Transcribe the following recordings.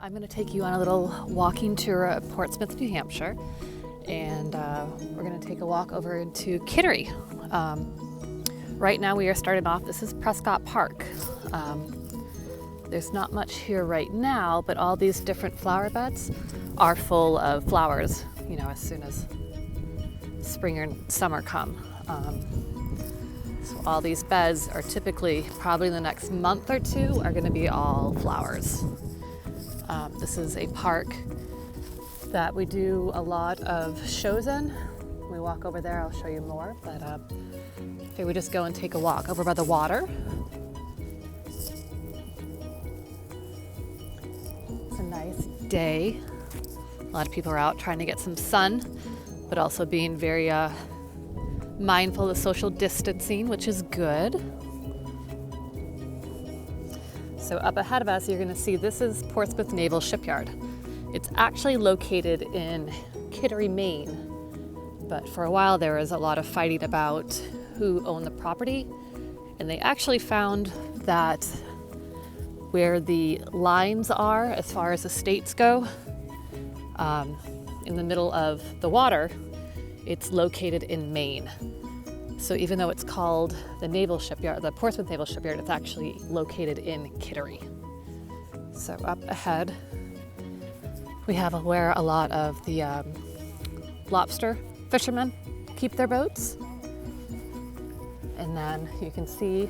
I'm going to take you on a little walking tour of Portsmouth, New Hampshire, and we're going to take a walk over into Kittery. Right now we are starting off, this is Prescott Park. There's not much here right now, but all these different flower beds are full of flowers, you know, as soon as spring or summer come. So all these beds are typically, probably in the next month or two, are going to be all flowers. This is a park that we do a lot of shows in. When we walk over there, I'll show you more, but okay, we just go and take a walk over by the water. It's a nice day. A lot of people are out trying to get some sun, but also being very mindful of social distancing, which is good. So up ahead of us, you're going to see this is Portsmouth Naval Shipyard. It's actually located in Kittery, Maine, but for a while there was a lot of fighting about who owned the property, and they actually found that where the lines are as far as estates go, in the middle of the water, it's located in Maine. So even though it's called the Naval Shipyard, the Portsmouth Naval Shipyard, it's actually located in Kittery. So up ahead, we have where a lot of the lobster fishermen keep their boats. And then you can see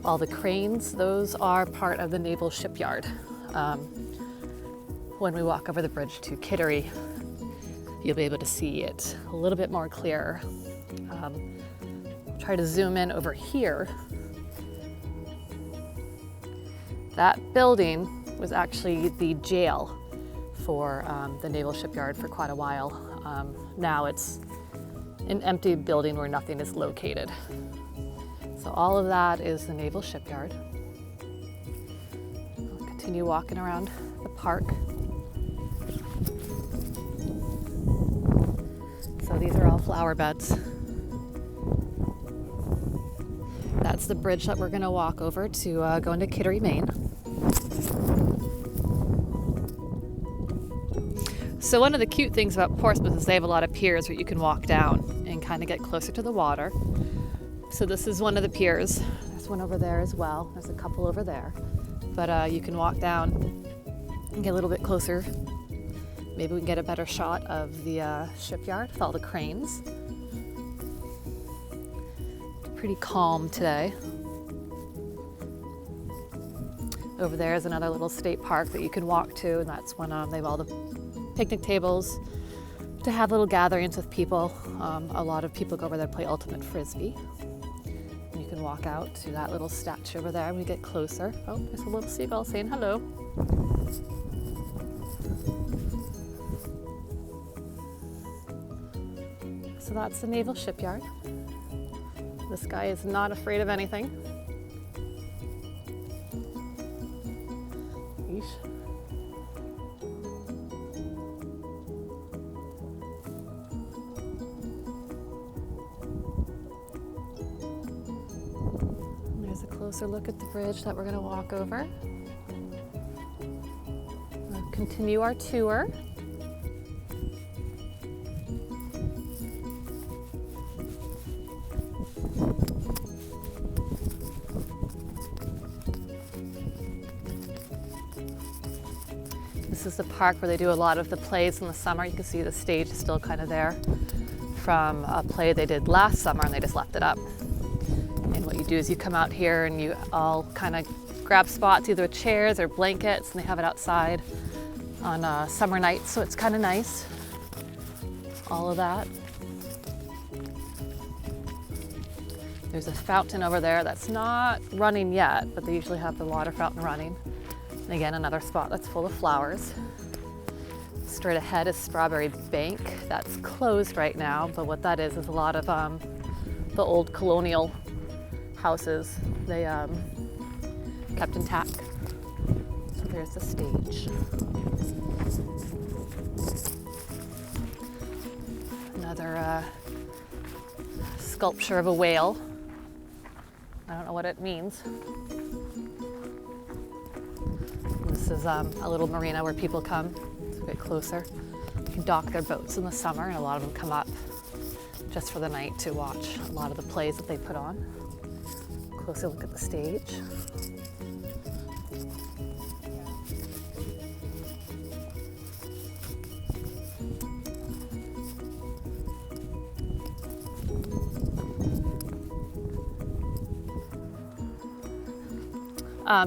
all the cranes. Those are part of the Naval Shipyard. When we walk over the bridge to Kittery, you'll be able to see it a little bit more clear. Try to zoom in over here. That building was actually the jail for the Naval Shipyard for quite a while. Now it's an empty building where nothing is located. So all of that is the Naval Shipyard. I'll continue walking around the park. So these are all flower beds. That's the bridge that we're going to walk over to go into Kittery, Maine. So one of the cute things about Portsmouth is they have a lot of piers where you can walk down and kind of get closer to the water. So this is one of the piers. There's one over there as well. There's a couple over there. But you can walk down and get a little bit closer. Maybe we can get a better shot of the shipyard with all the cranes. Pretty calm today. Over there is another little state park that you can walk to, and that's when they have all the picnic tables to have little gatherings with people. A lot of people go over there to play ultimate frisbee. And you can walk out to that little statue over there and we get closer. Oh, there's a little seagull saying hello. So that's the Naval Shipyard. This guy is not afraid of anything. Yeesh. There's a closer look at the bridge that we're going to walk over. We'll continue our tour. This is the park where they do a lot of the plays in the summer. You can see the stage is still kind of there from a play they did last summer, and they just left it up. And what you do is you come out here and you all kind of grab spots, either with chairs or blankets, and they have it outside on summer nights, so it's kind of nice. All of that. There's a fountain over there that's not running yet, but they usually have the water fountain running. And again, another spot that's full of flowers. Straight ahead is Strawberry Bank. That's closed right now, but what that is a lot of the old colonial houses they kept intact. So there's the stage. Another sculpture of a whale. I don't know what it means. This is a little marina where people come a bit closer. They can dock their boats in the summer, and a lot of them come up just for the night to watch a lot of the plays that they put on. Closer look at the stage.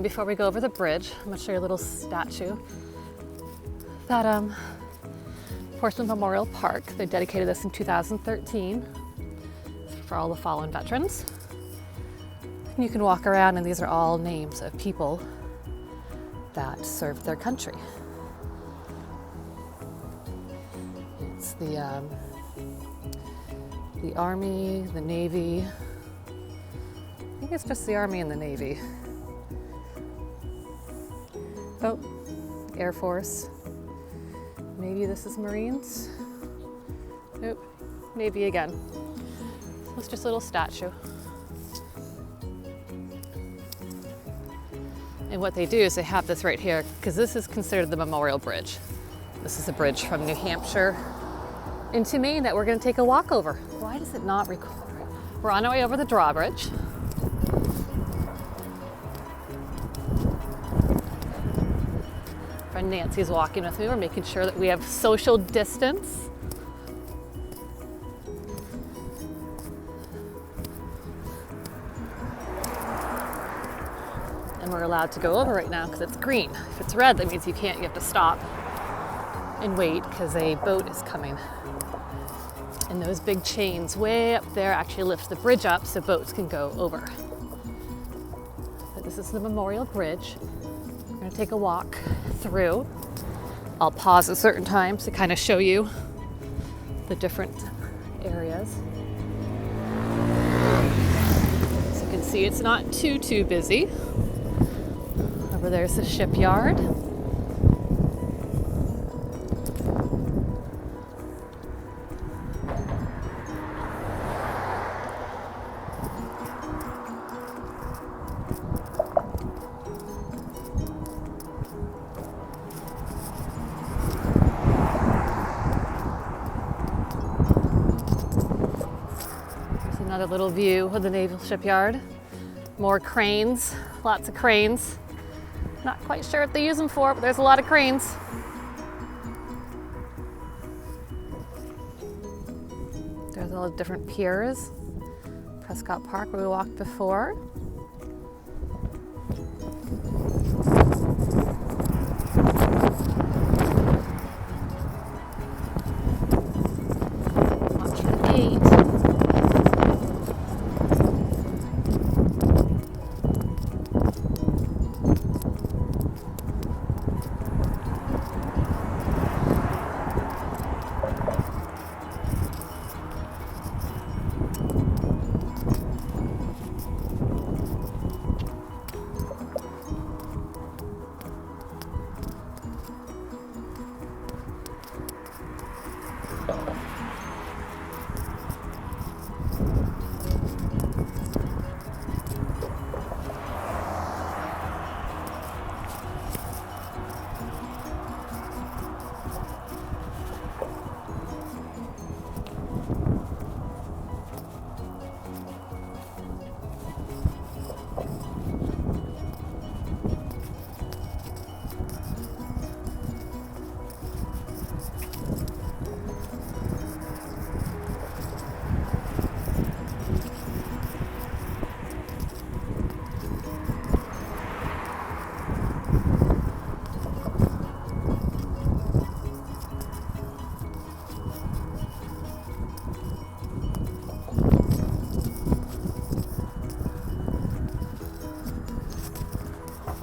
Before we go over the bridge, I'm going to show you a little statue that Portsmouth Memorial Park, they dedicated this in 2013 for all the fallen veterans. And you can walk around, and these are all names of people that served their country. It's the Army, the Navy. I think it's just the Army and the Navy. Oh, Air Force. Maybe this is Marines. Nope, Navy again. So it's just a little statue. And what they do is they have this right here, because this is considered the Memorial Bridge. This is a bridge from New Hampshire into Maine that we're going to take a walk over. Why does it not record? We're on our way over the drawbridge. Friend Nancy's walking with me. We're making sure that we have social distance. And we're allowed to go over right now because it's green. If it's red, that means you can't. You have to stop and wait because a boat is coming. And those big chains way up there actually lift the bridge up so boats can go over. But this is the Memorial Bridge. We're going to take a walk through. I'll pause at certain times to kind of show you the different areas. So you can see it's not too busy. Over there's the shipyard. Another little view of the naval shipyard. More cranes, lots of cranes. Not quite sure what they use them for, but there's a lot of cranes. There's all the different piers. Prescott Park, where we walked before. Watch for the gate.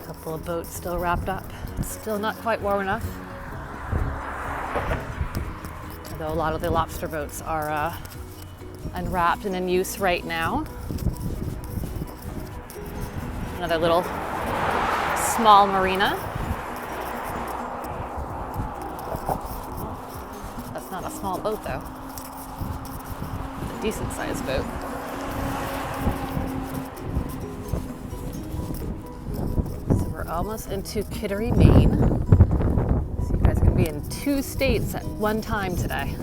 Couple of boats still wrapped up. Still not quite warm enough. Although a lot of the lobster boats are unwrapped and in use right now. Another little small marina. That's not a small boat though. A decent sized boat. almost into Kittery, Maine. So you guys are going to be in 2 states at one time today.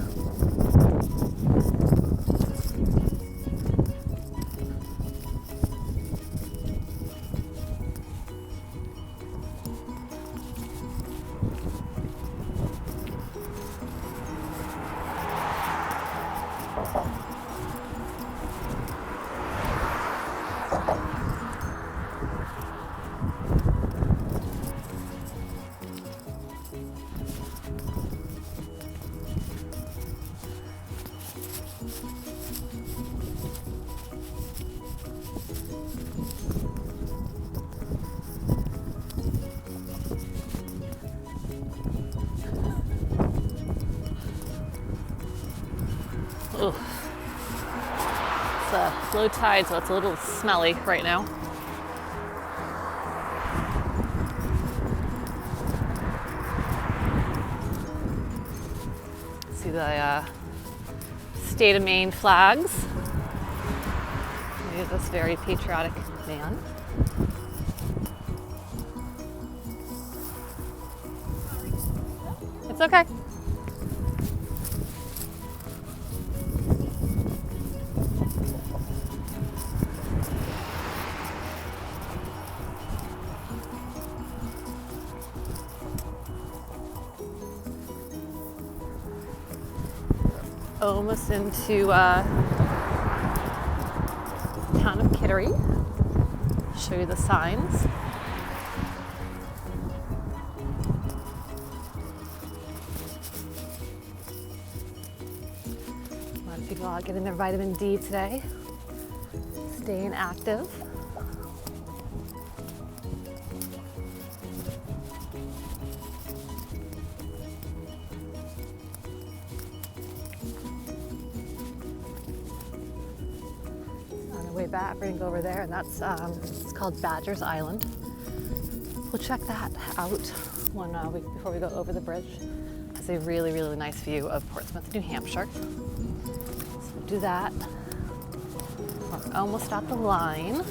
Ooh. It's low tide, so it's a little smelly right now. See the state of Maine flags. Look at this very patriotic man. It's okay. Almost into town of Kittery. Show you the signs. A lot of people are getting their vitamin D today, staying active. Way back, we're gonna go over there, and that's it's called Badger's Island. We'll check that out before we go over the bridge. It's a really, really nice view of Portsmouth, New Hampshire. So we'll do that. We're almost at the line.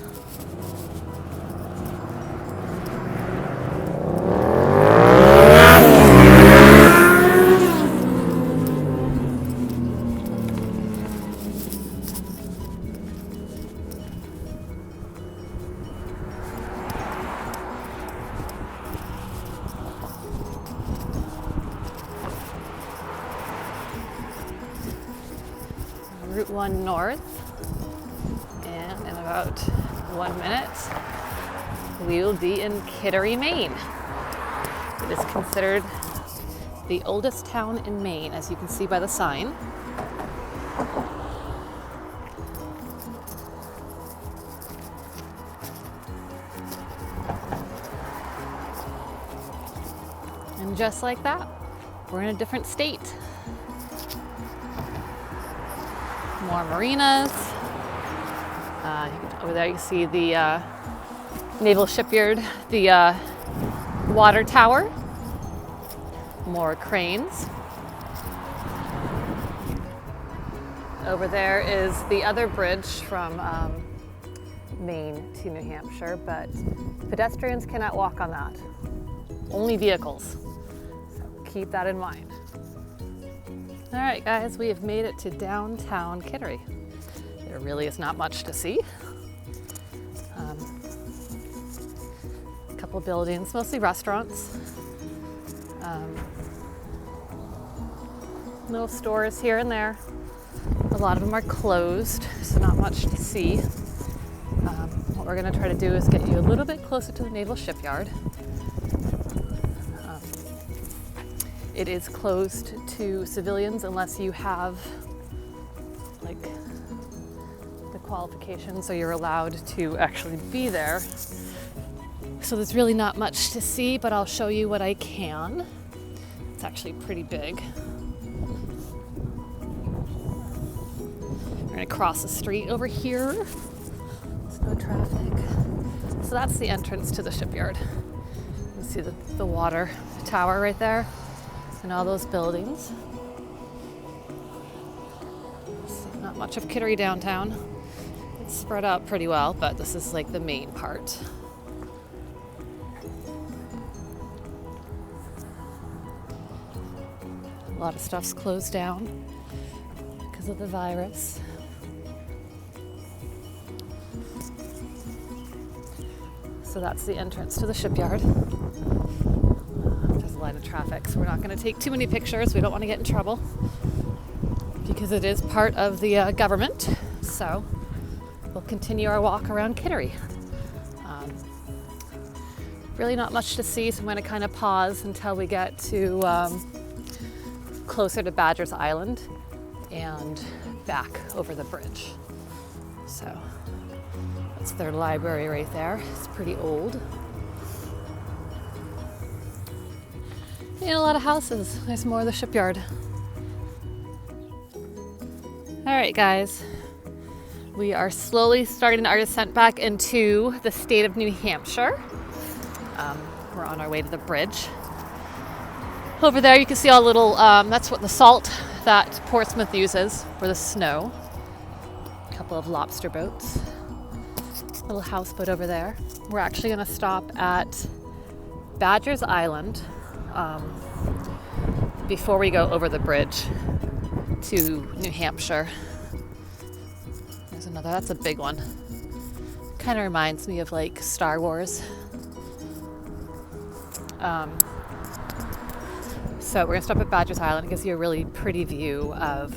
Route 1 north, and in about 1 minute we will be in Kittery, Maine. It is considered the oldest town in Maine, as you can see by the sign. And just like that, we're in a different state. More marinas. Over there you can see the Naval Shipyard, the water tower. More cranes. Over there is the other bridge from Maine to New Hampshire, but pedestrians cannot walk on that. Only vehicles. So keep that in mind. All right, guys, we have made it to downtown Kittery. There really is not much to see. A couple buildings, mostly restaurants. Little stores here and there. A lot of them are closed, so not much to see. What we're gonna try to do is get you a little bit closer to the Naval Shipyard. It is closed to civilians unless you have like the qualifications, so you're allowed to actually be there. So there's really not much to see, but I'll show you what I can. It's actually pretty big. We're gonna cross the street over here. There's no traffic. So that's the entrance to the shipyard. You see the water tower right there. And all those buildings. So not much of Kittery downtown. It's spread out pretty well, but this is like the main part. A lot of stuff's closed down because of the virus. So that's the entrance to the shipyard. There's a line of traffic, so we're not going to take too many pictures. We don't want to get in trouble because it is part of the government. So we'll continue our walk around Kittery. Really not much to see, so I'm going to kind of pause until we get to closer to Badgers Island and back over the bridge. So that's their library right there. It's pretty old. And a lot of houses. There's more of the shipyard. All right, guys. We are slowly starting our descent back into the state of New Hampshire. We're on our way to the bridge. Over there you can see all little, that's what the salt that Portsmouth uses for the snow. A couple of lobster boats. Little houseboat over there. We're actually going to stop at Badgers Island before we go over the bridge to New Hampshire. There's another, that's a big one. Kind of reminds me of like Star Wars. So we're going to stop at Badgers Island. It gives you a really pretty view of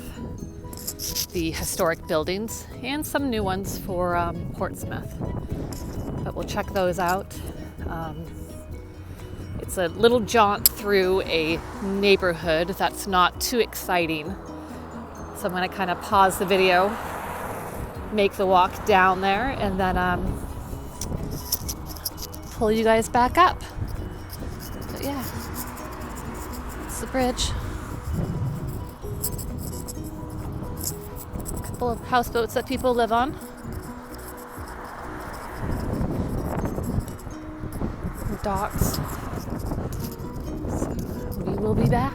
the historic buildings and some new ones for Portsmouth. But we'll check those out. It's a little jaunt through a neighborhood that's not too exciting. So I'm going to kind of pause the video, make the walk down there, and then pull you guys back up. But yeah, it's the bridge. A couple of houseboats that people live on. Docks. So we will be back.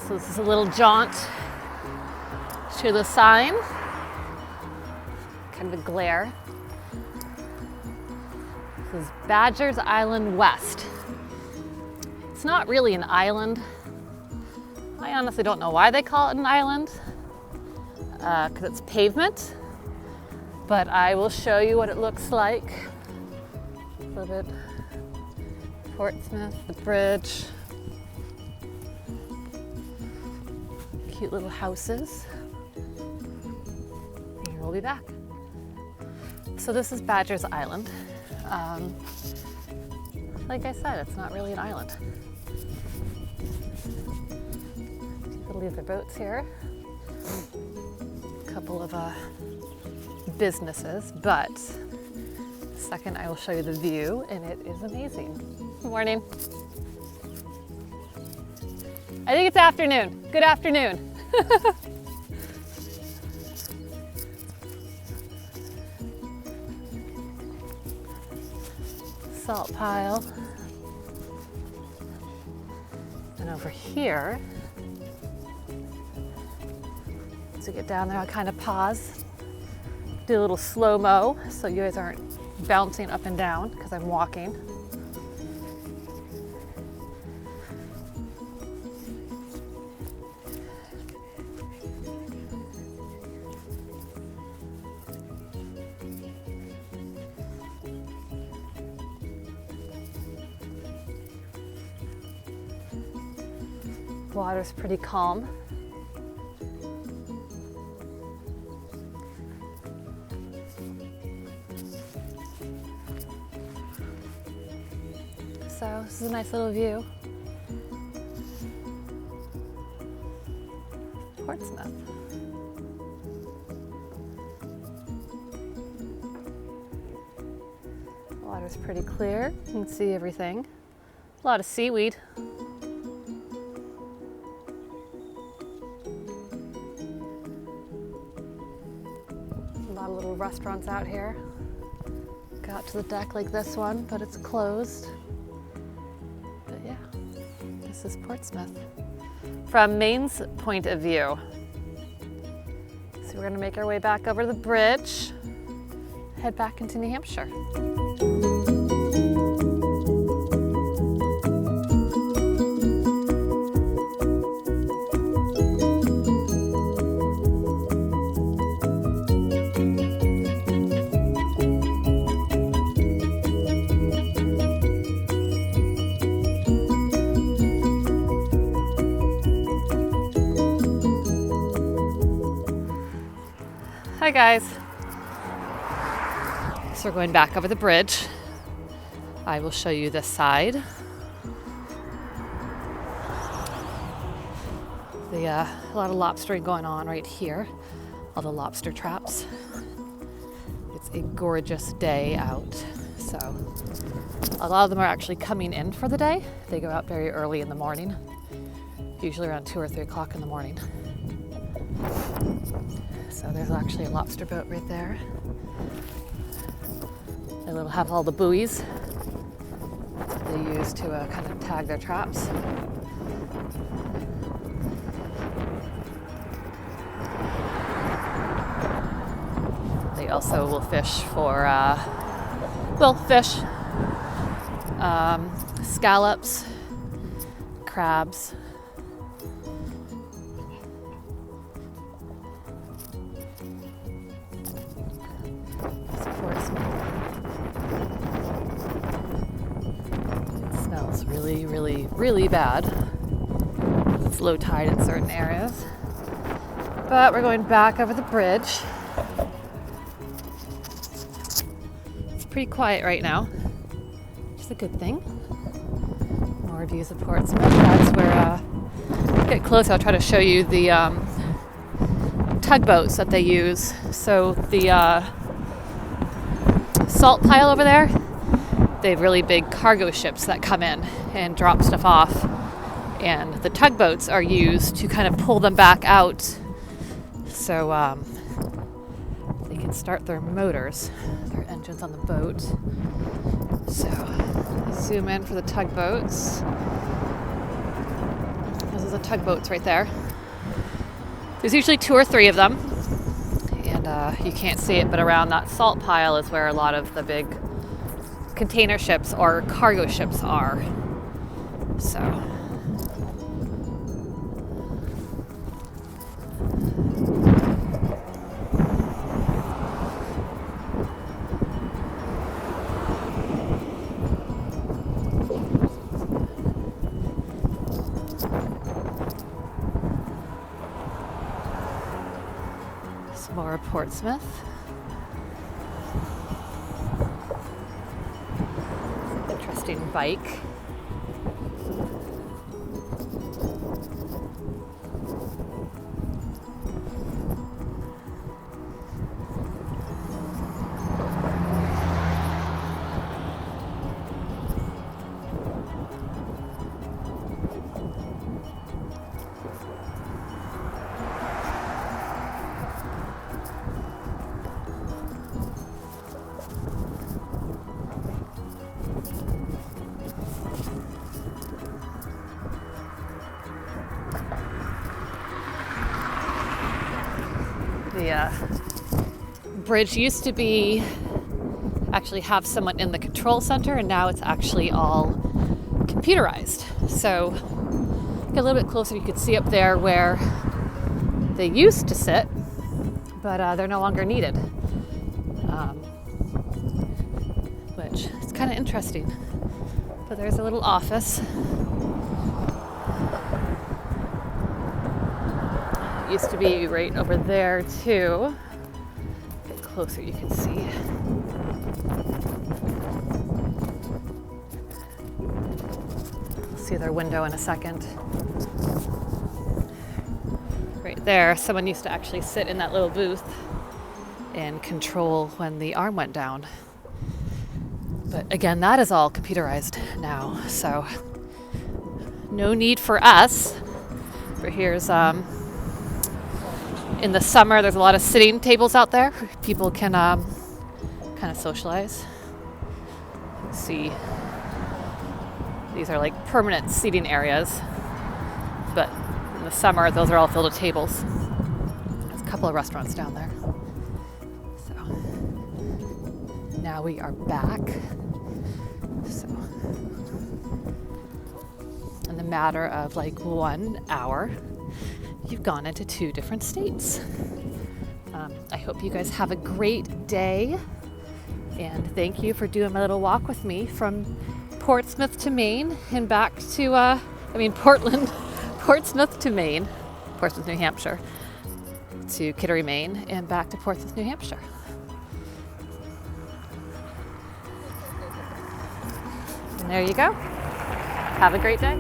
So this is a little jaunt to the sign. Kind of a glare. This is Badgers Island West. It's not really an island. I honestly don't know why they call it an island, because it's pavement, but I will show you what it looks like. A little bit Portsmouth, the bridge. Cute little houses. And we'll be back. So this is Badgers Island. Like I said, it's not really an island. People leave their boats here. A couple of businesses, but second I will show you the view, and it is amazing. Good morning. I think it's afternoon. Good afternoon. Salt pile. And over here, to get down there, I'll kind of pause, do a little slow-mo so you guys aren't bouncing up and down because I'm walking. Water's pretty calm. So this is a nice little view. Portsmouth. Water's pretty clear. You can see everything. A lot of seaweed. A lot of little restaurants out here. Go out to the deck like this one, but it's closed. But yeah, this is Portsmouth. From Maine's point of view, So we're gonna make our way back over the bridge, head back into New Hampshire. Hi guys. So we're going back over the bridge. I will show you this side. A lot of lobstering going on right here. All the lobster traps. It's a gorgeous day out. So a lot of them are actually coming in for the day. They go out very early in the morning, usually around 2 or 3 o'clock in the morning. So there's actually a lobster boat right there. They'll have all the buoys they use to kind of tag their traps. They also will fish for, scallops, crabs. It smells really, really, really bad. It's low tide in certain areas. But we're going back over the bridge. It's pretty quiet right now, which is a good thing. More views of Portsmouth. That's where, get close, I'll try to show you the tugboats that they use. So the salt pile over there, they have really big cargo ships that come in and drop stuff off, and the tugboats are used to kind of pull them back out so they can start their motors, their engines on the boat. So zoom in for the tugboats. Those are the tugboats right there. There's usually 2 or 3 of them, and you can't see it, but around that salt pile is where a lot of the big container ships or cargo ships are. So some more of Portsmouth. Interesting bike. The bridge used to be actually have someone in the control center, and now it's actually all computerized. So get a little bit closer, you could see up there where they used to sit, but they're no longer needed, which is kind of interesting. But there's a little office. Used to be right over there too. Get closer, you can see. See their window in a second. Right there, someone used to actually sit in that little booth and control when the arm went down. But again, that is all computerized now, so no need for us. But here's in the summer, there's a lot of sitting tables out there. People can kind of socialize. See, these are like permanent seating areas, but in the summer, those are all filled with tables. It's couple of restaurants down there. So now we are back. So in the matter of like 1 hour, you've gone into 2 different states. I hope you guys have a great day, and thank you for doing my little walk with me from Portsmouth to Maine and back to, Portland, Portsmouth to Maine, Portsmouth, New Hampshire, to Kittery, Maine, and back to Portsmouth, New Hampshire. And there you go. Have a great day.